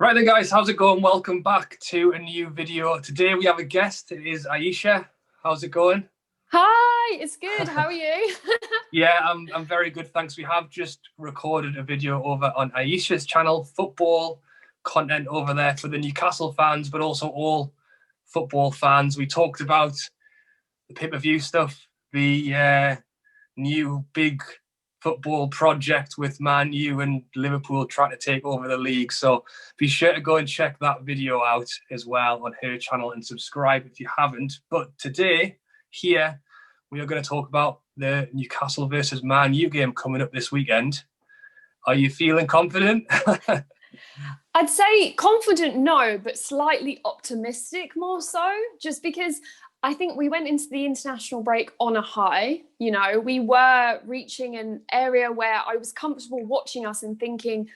Right then, guys, how's it going? Welcome back to a new video. Today we have a guest. It is Aisha. How's it going? Hi, it's good. How are you? Yeah, I'm very good, thanks. We have just recorded a video over on Aisha's channel, football content over there for the Newcastle fans, but also all football fans. We talked about the pay-per-view stuff, the new big football project with Man U and Liverpool trying to take over the league. So be sure to go and check that video out as well on her channel and subscribe if you haven't. But today, here, we are going to talk about the Newcastle versus Man U game coming up this weekend. Are you feeling confident? I'd say confident, no, but slightly optimistic more so, just because I think we went into the international break on a high. We were reaching an area where I was comfortable watching us and thinking,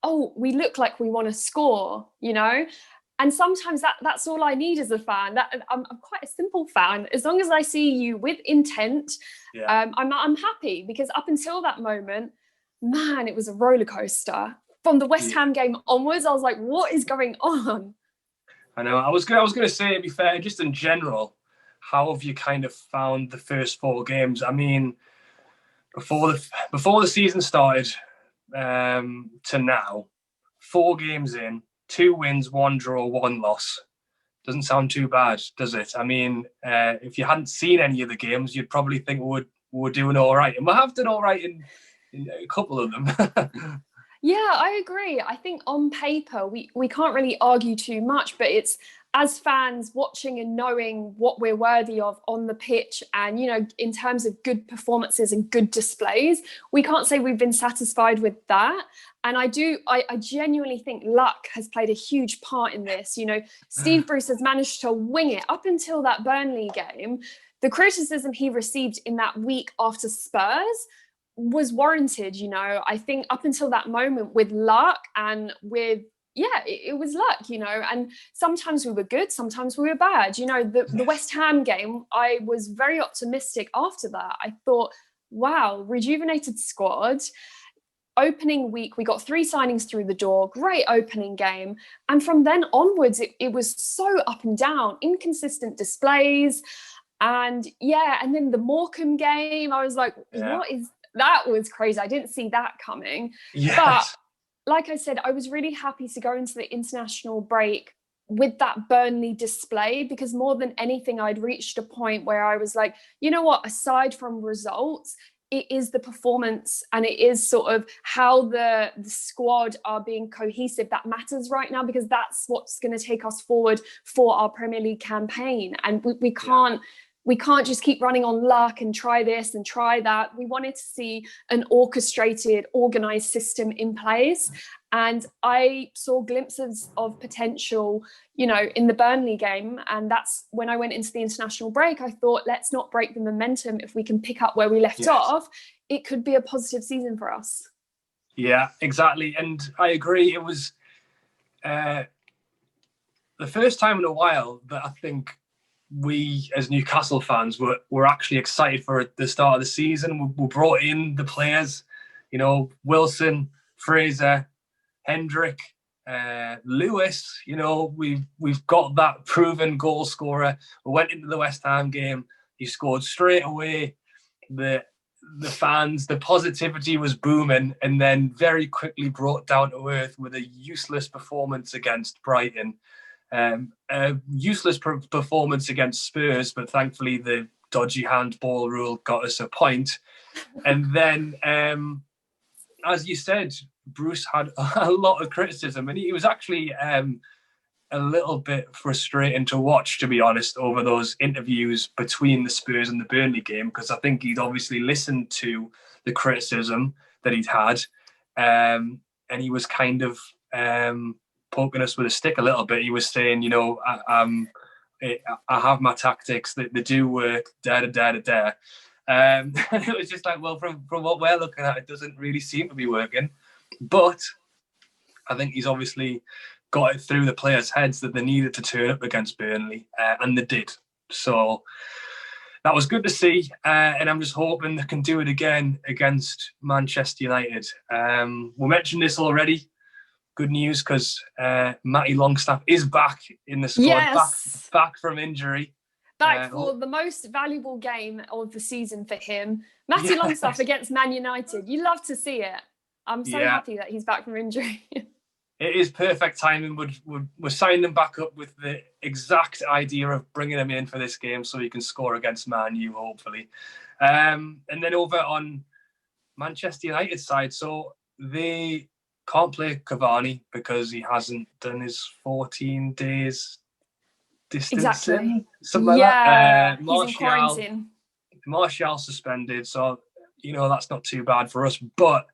oh, we look like we want to score. And sometimes that's all I need as a fan. I'm quite a simple fan. As long as I see you with intent, Yeah. I'm happy, because up until that moment, man, it was a roller coaster. From the West Yeah. Ham game onwards, I was like, what is going on? I know. I was going to say, to be fair, just in general, how have you kind of found the first four games? I mean, before the season started, to now, 4 games in, 2 wins, 1 draw, 1 loss. Doesn't sound too bad, does it? I mean, if you hadn't seen any of the games, you'd probably think we're doing all right, and we have done all right in a couple of them. Yeah, I agree. I think on paper, we can't really argue too much, but it's as fans watching and knowing what we're worthy of on the pitch, and, in terms of good performances and good displays, we can't say we've been satisfied with that. And I genuinely think luck has played a huge part in this. Steve Bruce has managed to wing it up until that Burnley game. The criticism he received in that week after Spurs was warranted. I think up until that moment, with luck and with, yeah, it was luck. And sometimes we were good, sometimes we were bad. The West Ham game, I was very optimistic after that. I thought, wow, rejuvenated squad. Opening week, we got 3 signings through the door, great opening game. And from then onwards, it was so up and down, inconsistent displays. And yeah, and then the Morecambe game, I was like, Yeah. that was crazy. I didn't see that coming. But Yes. like I said, I was really happy to go into the international break with that Burnley display, because more than anything, I'd reached a point where I was like, you know what, aside from results, it is the performance and it is sort of how the squad are being cohesive that matters right now, because that's what's going to take us forward for our Premier League campaign. And we can't just keep running on luck and try this and try that. We wanted to see an orchestrated, organized system in place. And I saw glimpses of potential, in the Burnley game. And that's when I went into the international break. I thought, let's not break the momentum. If we can pick up where we left off, it could be a positive season for us. Yeah, exactly. And I agree. It was the first time in a while that I think we as Newcastle fans were actually excited for the start of the season. We brought in the players, Wilson, Fraser, Hendrick, Lewis. We've got that proven goal scorer. We went into the West Ham game. He scored straight away. The fans, the positivity was booming, and then very quickly brought down to earth with a useless performance against Brighton. A useless performance against Spurs, but thankfully the dodgy handball rule got us a point. And then, as you said, Bruce had a lot of criticism, and he was actually a little bit frustrating to watch, to be honest, over those interviews between the Spurs and the Burnley game, because I think he'd obviously listened to the criticism that he'd had, and he was kind of poking us with a stick a little bit. He was saying, I have my tactics that they do work, and it was just like, well, from what we're looking at, it doesn't really seem to be working. But I think he's obviously got it through the players' heads that they needed to turn up against Burnley, and they did. So that was good to see, and I'm just hoping they can do it again against Manchester United. We mentioned this already. good news because Matty Longstaff is back in the squad, Yes. back from injury. Back for the most valuable game of the season for him. Matty Longstaff against Man United. You love to see it. I'm so happy that he's back from injury. It is perfect timing. We're signing him back up with the exact idea of bringing him in for this game so he can score against Man U, hopefully. And then over on Manchester United side, so they can't play Cavani because he hasn't done his 14 days distancing. Something like that. He's in quarantine. Martial suspended, so that's not too bad for us. But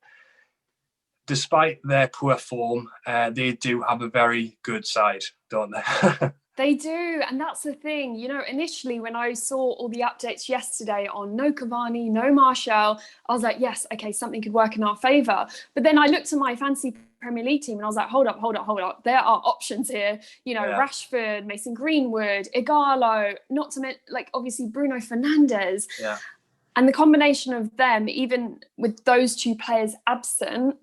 despite their poor form, they do have a very good side, don't they? They do, and that's the thing. Initially when I saw all the updates yesterday on no Cavani, no Martial, I was like, yes, okay, something could work in our favour. But then I looked at my fantasy Premier League team and I was like, hold up. There are options here. Rashford, Mason Greenwood, Ighalo, not to mention, obviously Bruno Fernandes. Yeah. And the combination of them, even with those two players absent,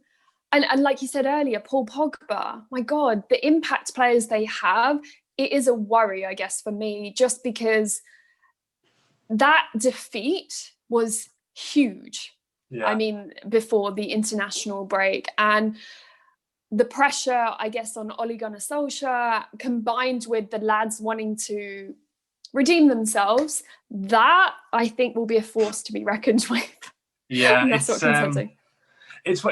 and like you said earlier, Paul Pogba, my God, the impact players they have, it is a worry, I guess, for me, just because that defeat was huge. Yeah. I mean, before the international break. And the pressure, I guess, on Ole Gunnar Solskjaer, combined with the lads wanting to redeem themselves, that, I think, will be a force to be reckoned with. Yeah, and that's what concerning. It's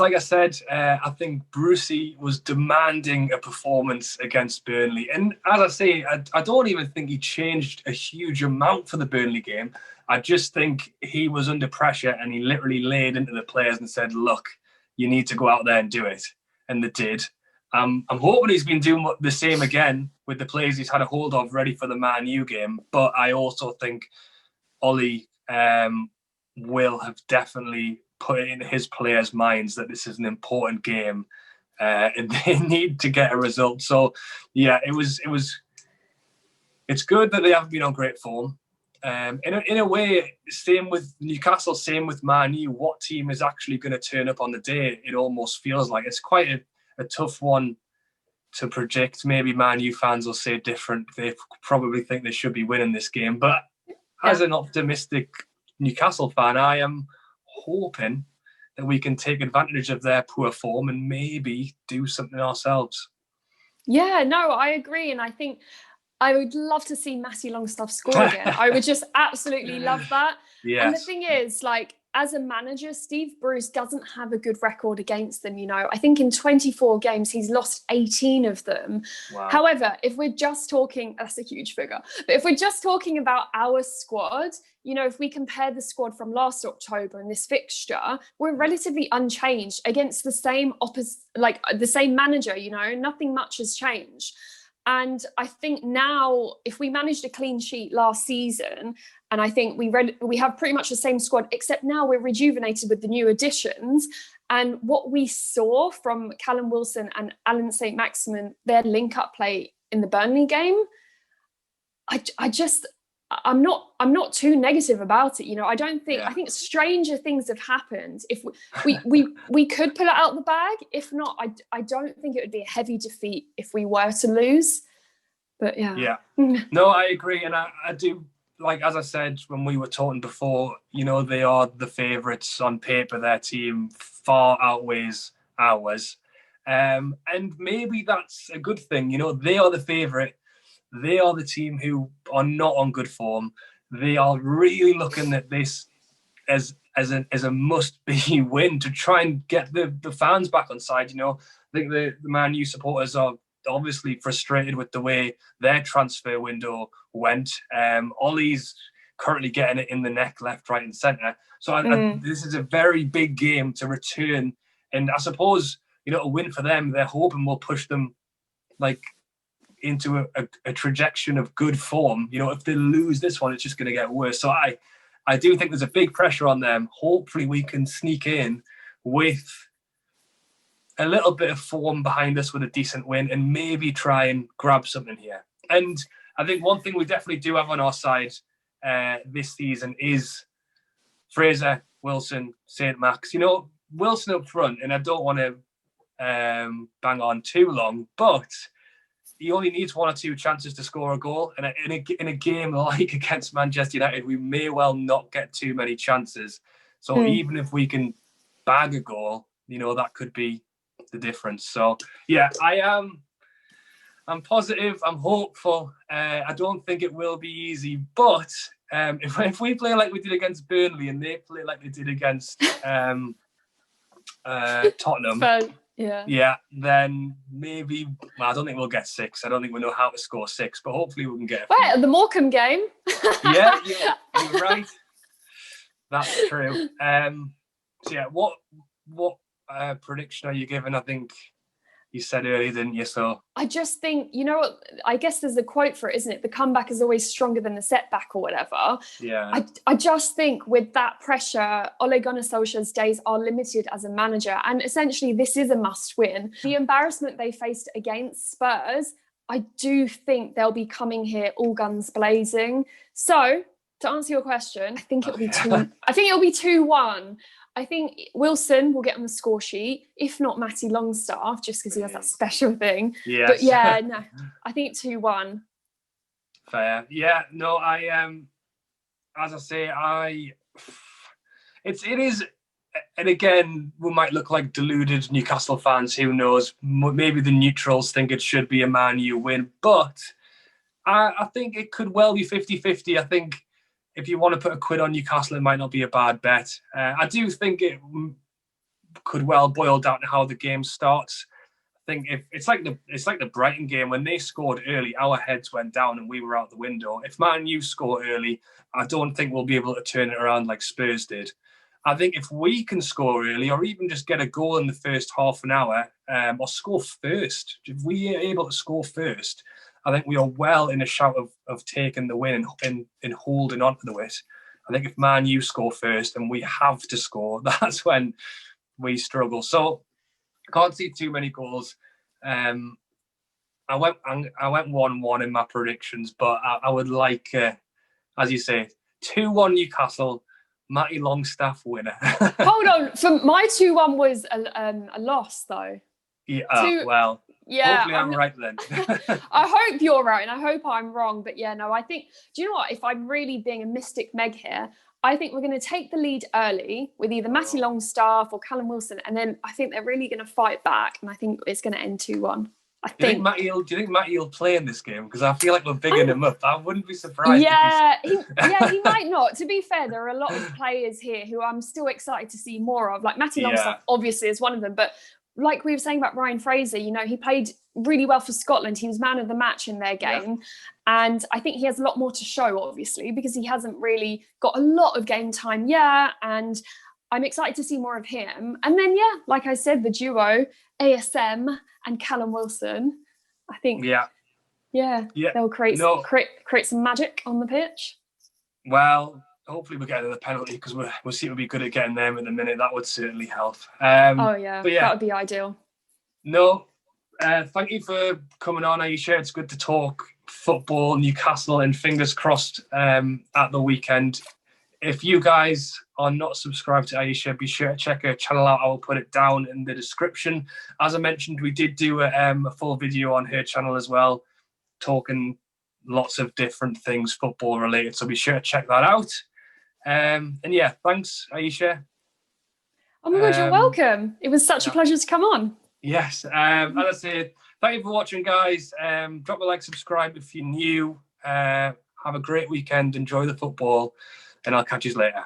like I said, I think Brucey was demanding a performance against Burnley. And as I say, I don't even think he changed a huge amount for the Burnley game. I just think he was under pressure and he literally laid into the players and said, look, you need to go out there and do it. And they did. I'm hoping he's been doing the same again with the players he's had a hold of ready for the Man U game. But I also think Ollie will have definitely put it in his players' minds that this is an important game and they need to get a result. So, yeah, it's good that they haven't been on great form. In a way, same with Newcastle, same with Man U. What team is actually going to turn up on the day? It almost feels like it's quite a tough one to predict. Maybe Man U fans will say different. They probably think they should be winning this game. But as an optimistic Newcastle fan, I am hoping that we can take advantage of their poor form and maybe do something ourselves. Yeah, no, I agree. And I think I would love to see Matty Longstaff score again. I would just absolutely love that. Yes. And the thing is, as a manager, Steve Bruce doesn't have a good record against them. I think in 24 games, he's lost 18 of them. Wow. However, if we're just talking, that's a huge figure. But if we're just talking about our squad, if we compare the squad from last October and this fixture, we're relatively unchanged against the same the same manager, nothing much has changed. And I think now, if we managed a clean sheet last season, and I think we have pretty much the same squad, except now we're rejuvenated with the new additions. And what we saw from Callum Wilson and Alan St. Maximin, their link-up play in the Burnley game, I'm not too negative about it. I don't think, I think stranger things have happened. If we could pull it out the bag. If not, I don't think it would be a heavy defeat if we were to lose. But yeah. No, I agree. And I do, as I said, when we were talking before, they are the favourites on paper. Their team far outweighs ours. And maybe that's a good thing. They are the favourite. They are the team who are not on good form. They are really looking at this as a must-be win to try and get the fans back on side. I think the Man U supporters are obviously frustrated with the way their transfer window went. Ollie's currently getting it in the neck, left, right, and centre. So this is a very big game to return, and I suppose a win for them, they're hoping will push them into a trajectory of good form. If they lose this one, it's just going to get worse. So I do think there's a big pressure on them. Hopefully we can sneak in with a little bit of form behind us with a decent win and maybe try and grab something here. And I think one thing we definitely do have on our side this season is Fraser, Wilson, St. Max. Wilson up front, and I don't want to bang on too long, but he only needs 1 or 2 chances to score a goal. And in a game like against Manchester United, we may well not get too many chances. So even if we can bag a goal, that could be the difference. So yeah, I'm positive. I'm hopeful. I don't think it will be easy, but if we play like we did against Burnley and they play like they did against Tottenham, yeah, then maybe. Well, I don't think we'll get 6. I don't think we know how to score 6, but hopefully we can get. Wait, the Morecambe game. Yeah, you're right. That's true. So yeah, what prediction are you giving? I think you said earlier, didn't you? So I just think, what, I guess there's a quote for it, isn't it? The comeback is always stronger than the setback or whatever. Yeah. I just think with that pressure, Ole Gunnar Solskjaer's days are limited as a manager. And essentially, this is a must win. The embarrassment they faced against Spurs, I do think they'll be coming here all guns blazing. So to answer your question, I think it'll be 2-1. I think Wilson will get on the score sheet, if not Matty Longstaff, just because he has that special thing. Yes. But yeah, no, I think 2-1. Fair. Yeah, no, as I say, it is, and again, we might look like deluded Newcastle fans, who knows, maybe the neutrals think it should be a Man U win, but I think it could well be 50-50. I think if you want to put a quid on Newcastle, it might not be a bad bet. I do think it could well boil down to how the game starts. I think if it's like the Brighton game, when they scored early, our heads went down and we were out the window. If Man U score early, I don't think we'll be able to turn it around like Spurs did. I think if we can score early, or even just get a goal in the first half an hour, or score first, if we are able to score first, I think we are well in a shout of taking the win and holding on to the win. I think if Man U score first and we have to score, that's when we struggle. So I can't see too many goals. I went 1-1 in my predictions, but I would like, as you say, 2-1 Newcastle, Matty Longstaff winner. Hold on, so my 2-1 was a loss though. Yeah, well. Yeah, hopefully I'm right then. I hope you're right and I hope I'm wrong. But yeah, no, I think, do you know what? If I'm really being a mystic Meg here, I think we're going to take the lead early with either Matty Longstaff or Callum Wilson. And then I think they're really going to fight back. And I think it's going to end 2-1. Do you think Matty will play in this game? Because I feel like we're bigging him up. I wouldn't be surprised. Yeah, he might not. To be fair, there are a lot of players here who I'm still excited to see more of. Like Matty Longstaff, obviously, is one of them. But like we were saying about Ryan Fraser, he played really well for Scotland. He was man of the match in their game. Yeah. And I think he has a lot more to show, obviously, because he hasn't really got a lot of game time yet. And I'm excited to see more of him. And then, yeah, like I said, the duo, ASM and Callum Wilson, I think, they'll create some magic on the pitch. Well, hopefully we'll get another penalty because we seem to be good at getting them at the minute. That would certainly help. That would be ideal. No, thank you for coming on, Aisha. It's good to talk football, Newcastle, and fingers crossed at the weekend. If you guys are not subscribed to Aisha, be sure to check her channel out. I will put it down in the description. As I mentioned, we did do a full video on her channel as well, talking lots of different things football related. So be sure to check that out. And yeah, thanks, Aisha. Oh my God, you're welcome. It was such a pleasure to come on. Yes. As I said, thank you for watching, guys. Drop a like, subscribe if you're new. Have a great weekend. Enjoy the football. And I'll catch you later.